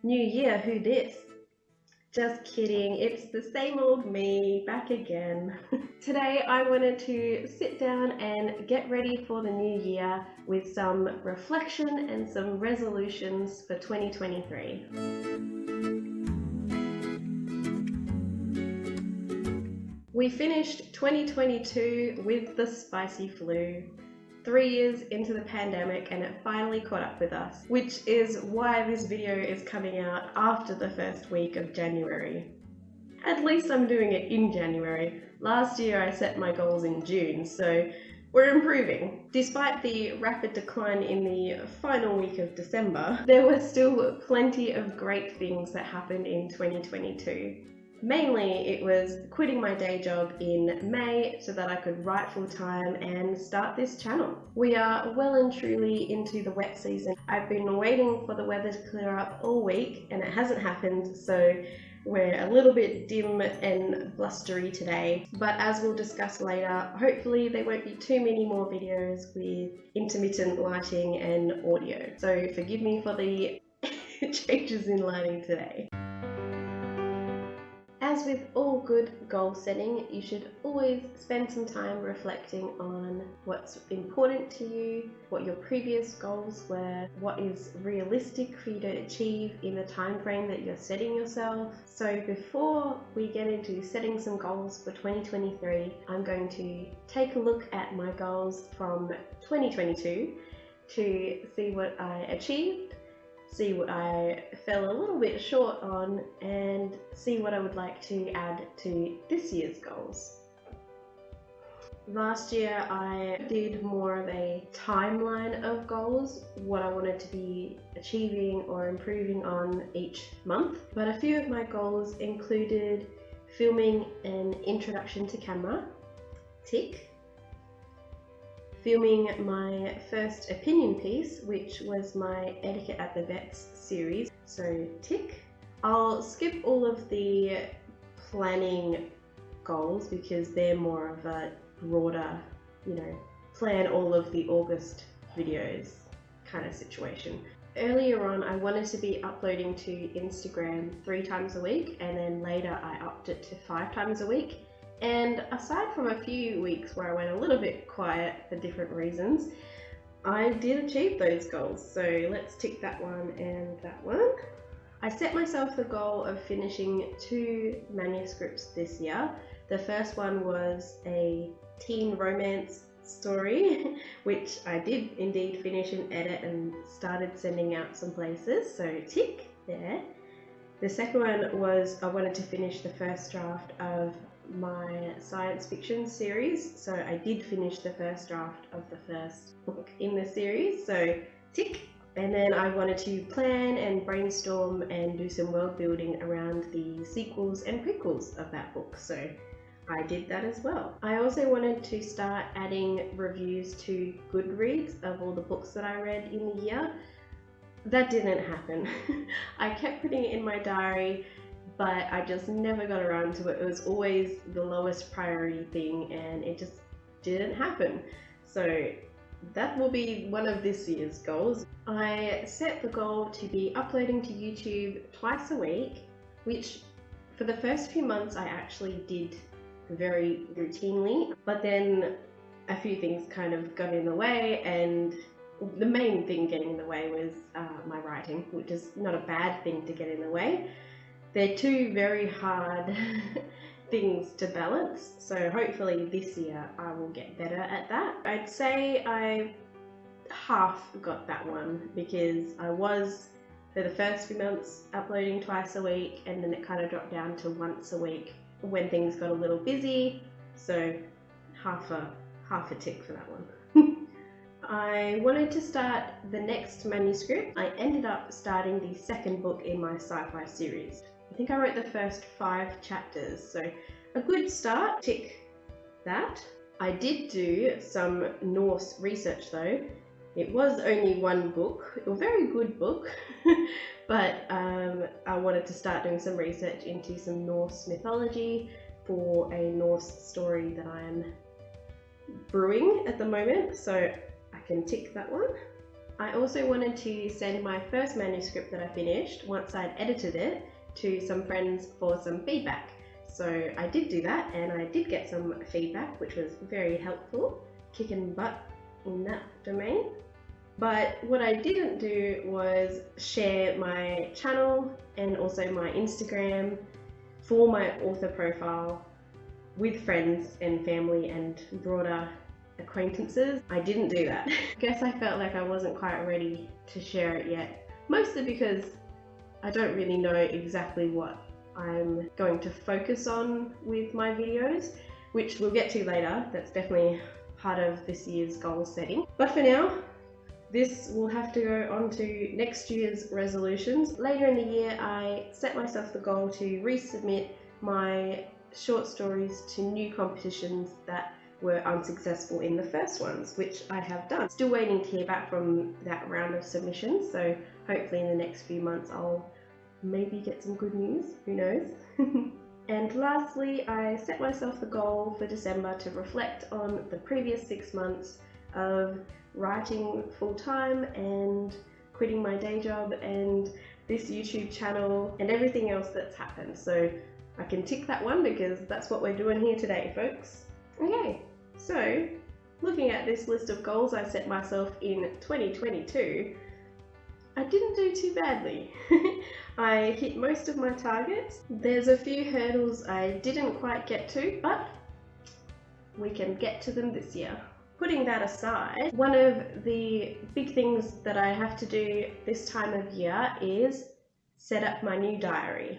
New year, who dis? Just kidding, it's the same old me, back again. Today I wanted to sit down and get ready for the new year with some reflection and some resolutions for 2023. We finished 2022 with the spicy flu. 3 years into the pandemic and it finally caught up with us, which is why this video is coming out after the first week of January. At least I'm doing it in January. Last year I set my goals in June, so we're improving. Despite the rapid decline in the final week of December, there were still plenty of great things that happened in 2022. Mainly, it was quitting my day job in May so that I could write full time and start this channel. We are well and truly into the wet season. I've been waiting for the weather to clear up all week and it hasn't happened, so we're a little bit dim and blustery today. But as we'll discuss later, hopefully there won't be too many more videos with intermittent lighting and audio. So forgive me for the changes in lighting today. As with all good goal setting, you should always spend some time reflecting on what's important to you, what your previous goals were, what is realistic for you to achieve in the time frame that you're setting yourself. So before we get into setting some goals for 2023, I'm going to take a look at my goals from 2022 to see what I achieved, see what I fell a little bit short on, and see what I would like to add to this year's goals. Last year I did more of a timeline of goals, what I wanted to be achieving or improving on each month. But a few of my goals included filming an introduction to camera, tick. Filming my first opinion piece, which was my Etiquette at the Vets series, so tick. I'll skip all of the planning goals because they're more of a broader, plan all of the August videos kind of situation. Earlier on, I wanted to be uploading to Instagram 3 times a week, and then later I upped it to 5 times a week. And aside from a few weeks where I went a little bit quiet for different reasons, I did achieve those goals. So let's tick that one and that one. I set myself the goal of finishing 2 manuscripts this year. The first one was a teen romance story, which I did indeed finish and edit and started sending out some places, so tick there. The second one was I wanted to finish the first draft of my science fiction series, so I did finish the first draft of the first book in the series, so tick. And then I wanted to plan and brainstorm and do some world building around the sequels and prequels of that book, so I did that as well. I also wanted to start adding reviews to Goodreads of all the books that I read in the year. That didn't happen. I kept putting it in my diary, but I just never got around to it. It was always the lowest priority thing and it just didn't happen. So that will be one of this year's goals. I set the goal to be uploading to YouTube twice a week, which for the first few months I actually did very routinely, but then a few things kind of got in the way, and the main thing getting in the way was my writing, which is not a bad thing to get in the way. They're 2 very hard things to balance, so hopefully this year I will get better at that. I'd say I half got that one because I was, for the first few months, uploading twice a week, and then it kind of dropped down to once a week when things got a little busy, so half a tick for that one. I wanted to start the next manuscript. I ended up starting the second book in my sci-fi series. I think I wrote the first 5 chapters, so a good start, tick that. I did do some Norse research though. It was only 1 book, a very good book, but I wanted to start doing some research into some Norse mythology for a Norse story that I'm brewing at the moment, so I can tick that one. I also wanted to send my first manuscript that I finished, once I'd edited it, to some friends for some feedback. So I did do that, and I did get some feedback, which was very helpful, kicking butt in that domain. But what I didn't do was share my channel and also my Instagram for my author profile with friends and family and broader acquaintances. I didn't do that. I guess I felt like I wasn't quite ready to share it yet, mostly because I don't really know exactly what I'm going to focus on with my videos, which we'll get to later. That's definitely part of this year's goal setting. But for now, this will have to go on to next year's resolutions. Later in the year, I set myself the goal to resubmit my short stories to new competitions that were unsuccessful in the first ones, which I have done. Still waiting to hear back from that round of submissions, so hopefully in the next few months I'll maybe get some good news, who knows. And lastly, I set myself the goal for December to reflect on the previous 6 months of writing full-time and quitting my day job and this YouTube channel and everything else that's happened. So I can tick that one because that's what we're doing here today, folks. Okay, so looking at this list of goals I set myself in 2022, I didn't do too badly. I hit most of my targets. There's a few hurdles I didn't quite get to, but we can get to them this year. Putting that aside, one of the big things that I have to do this time of year is set up my new diary.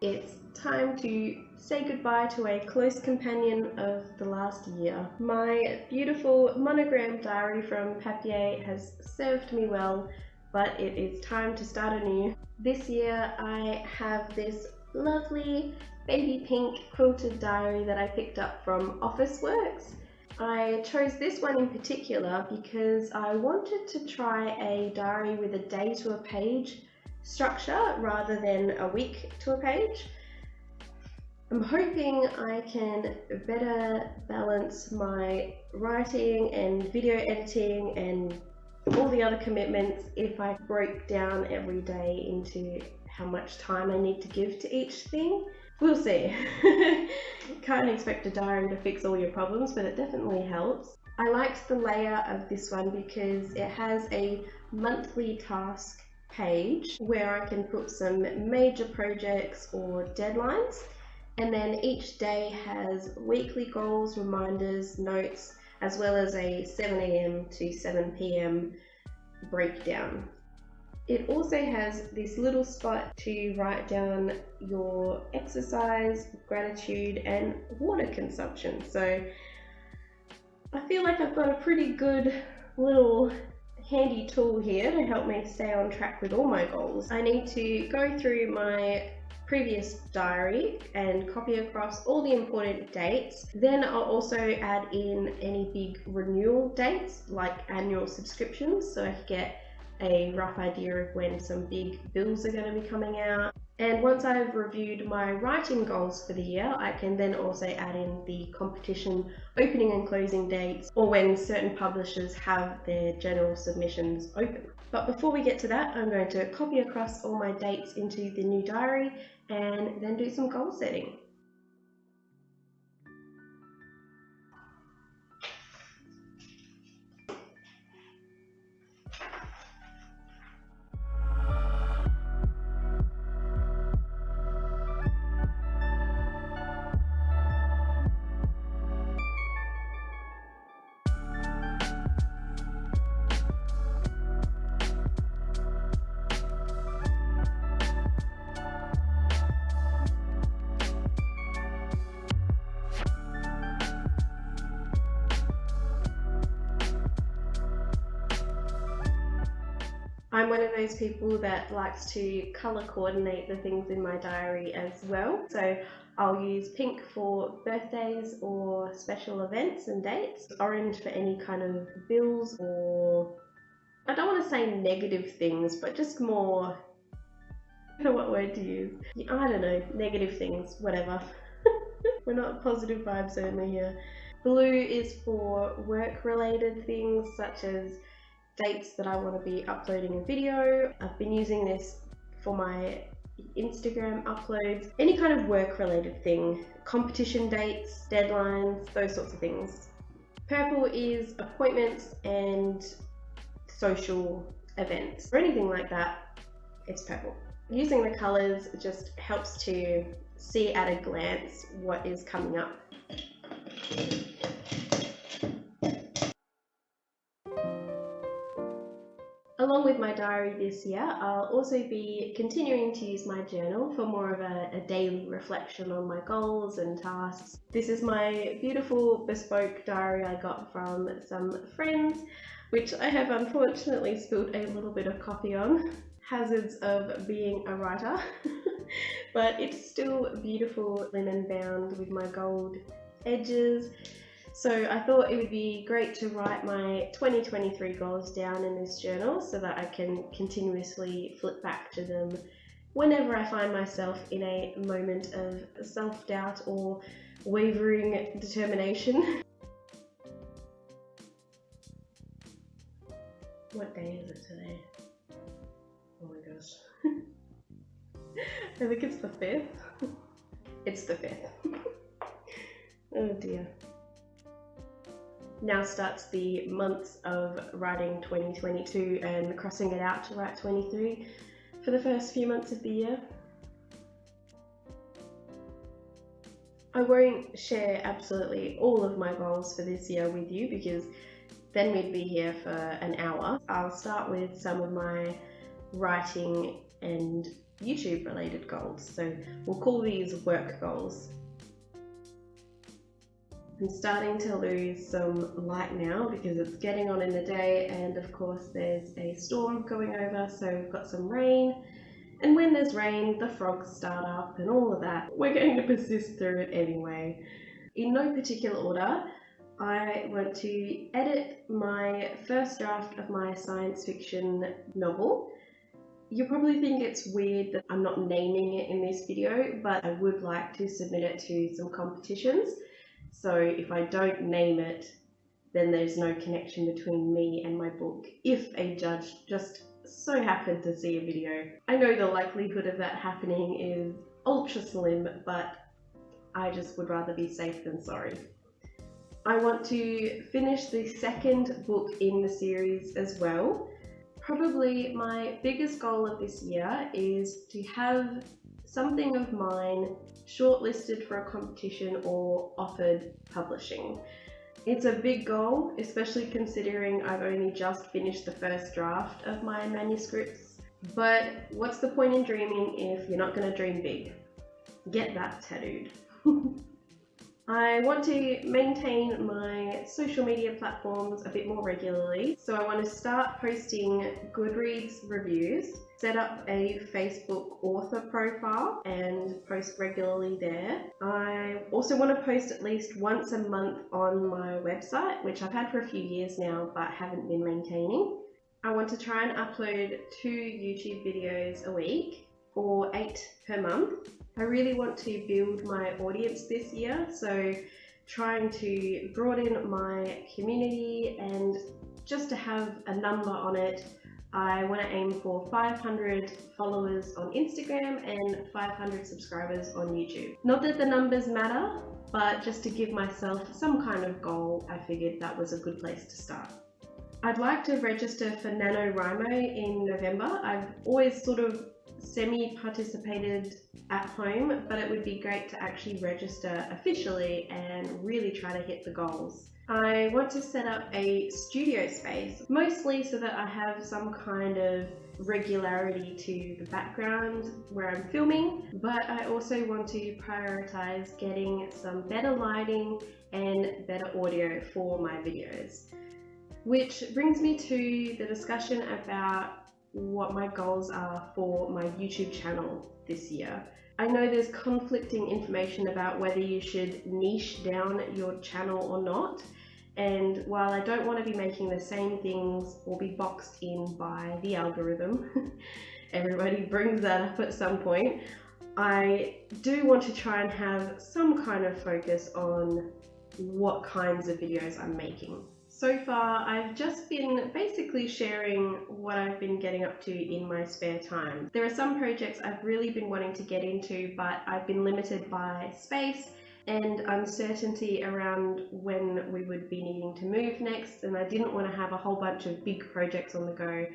It's time to say goodbye to a close companion of the last year. My beautiful monogram diary from Papier has served me well, but it is time to start anew. This year I have this lovely baby pink quilted diary that I picked up from Officeworks. I chose this one in particular because I wanted to try a diary with a day to a page structure rather than a week to a page. I'm hoping I can better balance my writing and video editing and all the other commitments if I break down every day into how much time I need to give to each thing. We'll see. Can't expect a diary to fix all your problems, but it definitely helps. I liked the layout of this one because it has a monthly task page where I can put some major projects or deadlines, and then each day has weekly goals, reminders, notes, as well as a 7 AM to 7 PM breakdown. It also has this little spot to write down your exercise, gratitude, and water consumption. So I feel like I've got a pretty good little handy tool here to help me stay on track with all my goals. I need to go through my previous diary and copy across all the important dates. Then I'll also add in any big renewal dates like annual subscriptions, so I can get a rough idea of when some big bills are going to be coming out. And once I've reviewed my writing goals for the year, I can then also add in the competition opening and closing dates, or when certain publishers have their general submissions open. But before we get to that, I'm going to copy across all my dates into the new diary and then do some goal setting. I'm one of those people that likes to colour coordinate the things in my diary as well. So I'll use pink for birthdays or special events and dates, orange for any kind of bills or, I don't want to say negative things, but just more, I don't know what word to use. I don't know, negative things, whatever. We're not positive vibes only here. Blue is for work-related things such as dates that I want to be uploading a video. I've been using this for my Instagram uploads, any kind of work-related thing, competition dates, deadlines, those sorts of things. Purple is appointments and social events, or anything like that, it's purple. Using the colours just helps to see at a glance what is coming up. Along with my diary this year, I'll also be continuing to use my journal for more of a daily reflection on my goals and tasks. This is my beautiful bespoke diary I got from some friends, which I have unfortunately spilled a little bit of coffee on. Hazards of being a writer, but it's still beautiful, linen bound with my gold edges. So I thought it would be great to write my 2023 goals down in this journal so that I can continuously flip back to them whenever I find myself in a moment of self-doubt or wavering determination. What day is it today? Oh my gosh. I think it's the 5th. It's the 5th. Oh dear. Now starts the months of writing 2022 and crossing it out to write 23 for the first few months of the year. I won't share absolutely all of my goals for this year with you because then we'd be here for an hour. I'll start with some of my writing and YouTube related goals. So we'll call these work goals. I'm starting to lose some light now because it's getting on in the day, and of course there's a storm going over, so we've got some rain, and when there's rain the frogs start up and all of that. We're going to persist through it anyway. In no particular order, I want to edit my first draft of my science fiction novel. You'll probably think it's weird that I'm not naming it in this video, but I would like to submit it to some competitions. So if I don't name it, then there's no connection between me and my book if a judge just so happened to see a video. I know the likelihood of that happening is ultra slim, but I just would rather be safe than sorry. I want to finish the second book in the series as well. Probably my biggest goal of this year is to have something of mine shortlisted for a competition or offered publishing. It's a big goal, especially considering I've only just finished the first draft of my manuscripts. But what's the point in dreaming if you're not going to dream big? Get that tattooed. I want to maintain my social media platforms a bit more regularly, so I want to start posting Goodreads reviews, set up a Facebook author profile and post regularly there. I also want to post at least once a month on my website, which I've had for a few years now but haven't been maintaining. I want to try and upload 2 YouTube videos a week or 8 per month. I really want to build my audience this year, so trying to broaden my community, and just to have a number on it, I want to aim for 500 followers on Instagram and 500 subscribers on YouTube. Not that the numbers matter, but just to give myself some kind of goal, I figured that was a good place to start. I'd like to register for NaNoWriMo in November. I've always sort of semi-participated at home, but it would be great to actually register officially and really try to hit the goals. I want to set up a studio space, mostly so that I have some kind of regularity to the background where I'm filming, but I also want to prioritize getting some better lighting and better audio for my videos. Which brings me to the discussion about what my goals are for my YouTube channel this year. I know there's conflicting information about whether you should niche down your channel or not, and while I don't want to be making the same things or be boxed in by the algorithm, everybody brings that up at some point, I do want to try and have some kind of focus on what kinds of videos I'm making. So far, I've just been basically sharing what I've been getting up to in my spare time. There are some projects I've really been wanting to get into, but I've been limited by space and uncertainty around when we would be needing to move next, and I didn't want to have a whole bunch of big projects on the go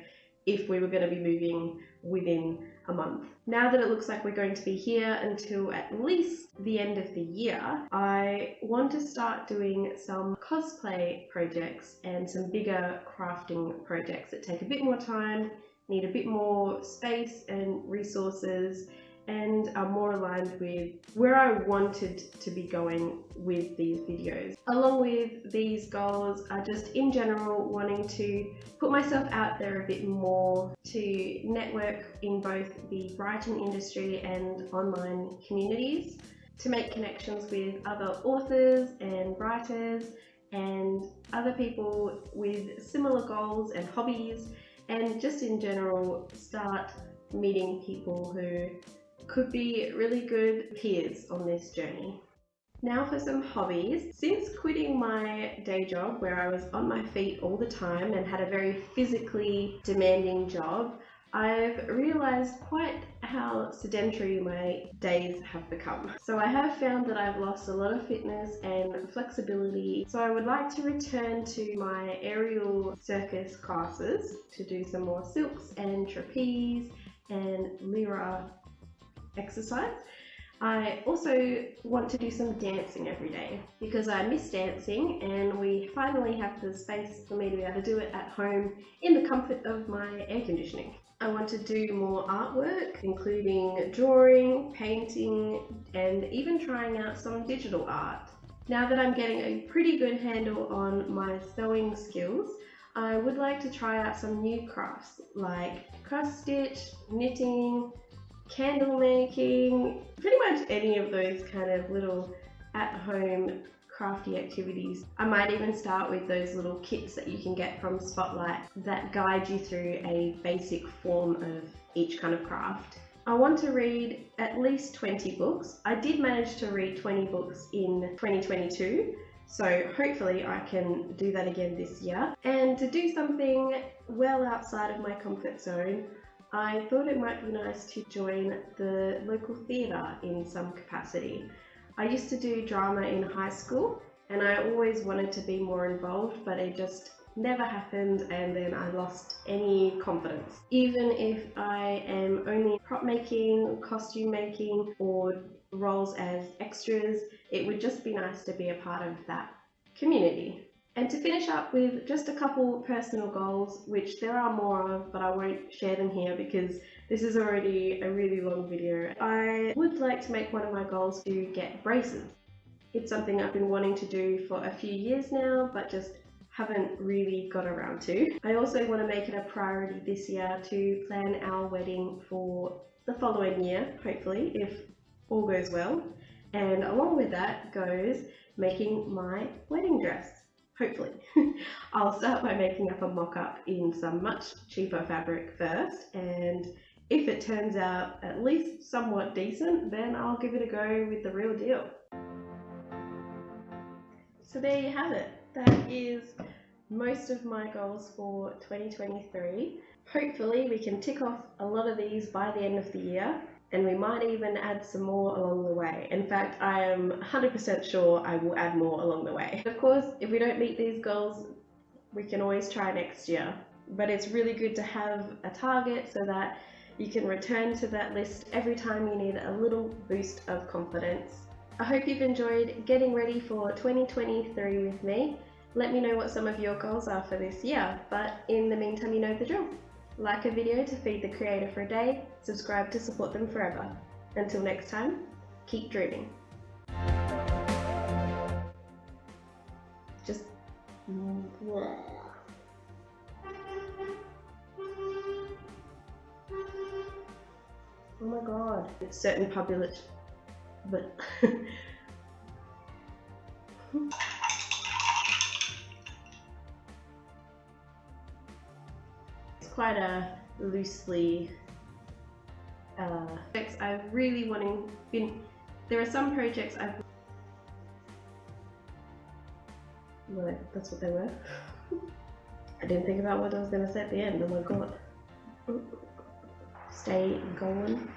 if we were going to be moving within a month. Now that it looks like we're going to be here until at least the end of the year, I want to start doing some cosplay projects and some bigger crafting projects that take a bit more time, need a bit more space and resources, and are more aligned with where I wanted to be going with these videos. Along with these goals are just in general wanting to put myself out there a bit more, to network in both the writing industry and online communities, to make connections with other authors and writers and other people with similar goals and hobbies, and just in general start meeting people who could be really good peers on this journey. Now for some hobbies. Since quitting my day job where I was on my feet all the time and had a very physically demanding job, I've realised quite how sedentary my days have become. So I have found that I've lost a lot of fitness and flexibility. So I would like to return to my aerial circus classes to do some more silks and trapeze and lyra exercise. I also want to do some dancing every day because I miss dancing, and we finally have the space for me to be able to do it at home in the comfort of my air conditioning. I want to do more artwork, including drawing, painting, and even trying out some digital art. Now that I'm getting a pretty good handle on my sewing skills, I would like to try out some new crafts like cross stitch, knitting, candle making, pretty much any of those kind of little at-home crafty activities. I might even start with those little kits that you can get from Spotlight that guide you through a basic form of each kind of craft. I want to read at least 20 books. I did manage to read 20 books in 2022, so hopefully I can do that again this year. And to do something well outside of my comfort zone, I thought it might be nice to join the local theatre in some capacity. I used to do drama in high school and I always wanted to be more involved, but it just never happened, and then I lost any confidence. Even if I am only prop making, costume making, or roles as extras, it would just be nice to be a part of that community. And to finish up with just a couple personal goals, which there are more of, but I won't share them here because this is already a really long video. I would like to make one of my goals to get braces. It's something I've been wanting to do for a few years now, but just haven't really got around to. I also want to make it a priority this year to plan our wedding for the following year, hopefully, if all goes well. And along with that goes making my wedding dress. Hopefully. I'll start by making up a mock-up in some much cheaper fabric first, and if it turns out at least somewhat decent, then I'll give it a go with the real deal. So there you have it. That is most of my goals for 2023. Hopefully we can tick off a lot of these by the end of the year, and we might even add some more along the way. In fact, I am 100% sure I will add more along the way. Of course, if we don't meet these goals, we can always try next year. But it's really good to have a target so that you can return to that list every time you need a little boost of confidence. I hope you've enjoyed getting ready for 2023 with me. Let me know what some of your goals are for this year, but in the meantime, you know the drill. Like a video to feed the creator for a day, subscribe to support them forever. Until next time, keep dreaming. Just... Oh my god. It's certain population, but... quite a loosely I've really there are some projects I've Well, that's what they were. I didn't think about what I was going to say at the end. Oh my god. Stay going.